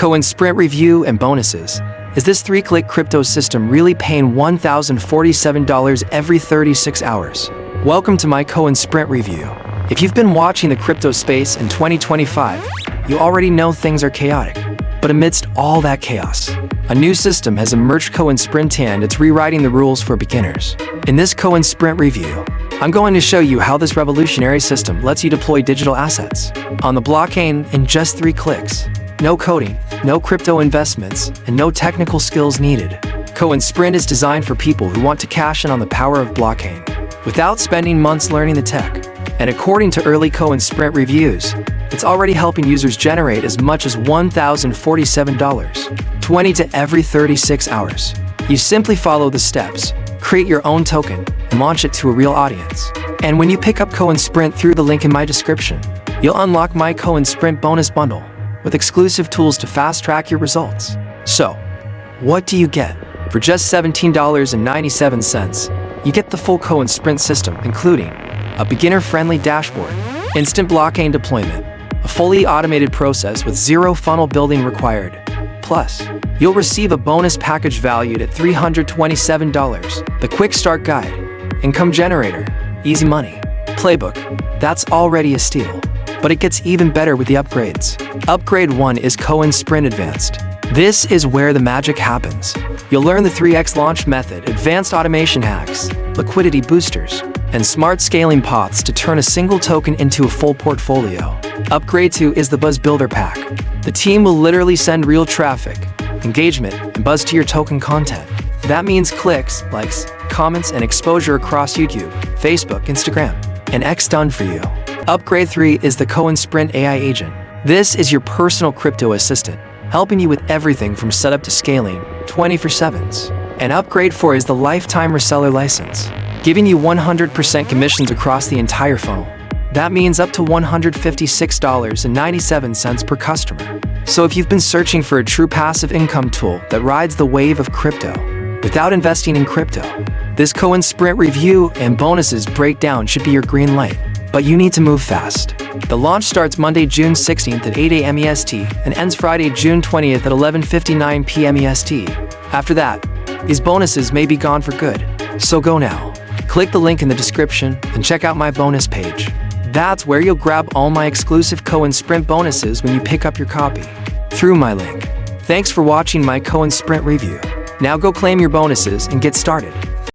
CoinSprint review and bonuses. Is this 3-click crypto system really paying $1,047 every 36 hours? Welcome to my CoinSprint review. If you've been watching the crypto space in 2025, you already know things are chaotic. But amidst all that chaos, a new system has emerged, CoinSprint, and it's rewriting the rules for beginners. In this CoinSprint review, I'm going to show you how this revolutionary system lets you deploy digital assets on the blockchain in just 3 clicks. No coding, no crypto investments, and no technical skills needed. CoinSprint is designed for people who want to cash in on the power of blockchain without spending months learning the tech. And according to early CoinSprint reviews, it's already helping users generate as much as $1,047.20 to every 36 hours. You simply follow the steps, create your own token, and launch it to a real audience. And when you pick up CoinSprint through the link in my description, you'll unlock my CoinSprint bonus bundle with exclusive tools to fast-track your results. So, what do you get? For just $17.97, you get the full CoinSprint system, including a beginner-friendly dashboard, instant blockchain deployment, a fully automated process with zero funnel building required. Plus, you'll receive a bonus package valued at $327, the Quick Start Guide, Income Generator, Easy Money, Playbook. That's already a steal. But it gets even better with the upgrades. Upgrade 1 is CoinSprint Advanced. This is where the magic happens. You'll learn the 3x launch method, advanced automation hacks, liquidity boosters, and smart scaling paths to turn a single token into a full portfolio. Upgrade 2 is the Buzz Builder Pack. The team will literally send real traffic, engagement, and buzz to your token content. That means clicks, likes, comments, and exposure across YouTube, Facebook, Instagram, and X done for you. Upgrade 3 is the CoinSprint AI Agent. This is your personal crypto assistant, helping you with everything from setup to scaling, 24/7s. And Upgrade 4 is the lifetime reseller license, giving you 100% commissions across the entire funnel. That means up to $156.97 per customer. So if you've been searching for a true passive income tool that rides the wave of crypto without investing in crypto, this CoinSprint review and bonuses breakdown should be your green light. But you need to move fast. The launch starts Monday, June 16th at 8 a.m. EST and ends Friday, June 20th at 11:59 p.m. EST. After that, these bonuses may be gone for good. So go now. Click the link in the description and check out my bonus page. That's where you'll grab all my exclusive CoinSprint bonuses when you pick up your copy through my link. Thanks for watching my CoinSprint review. Now go claim your bonuses and get started.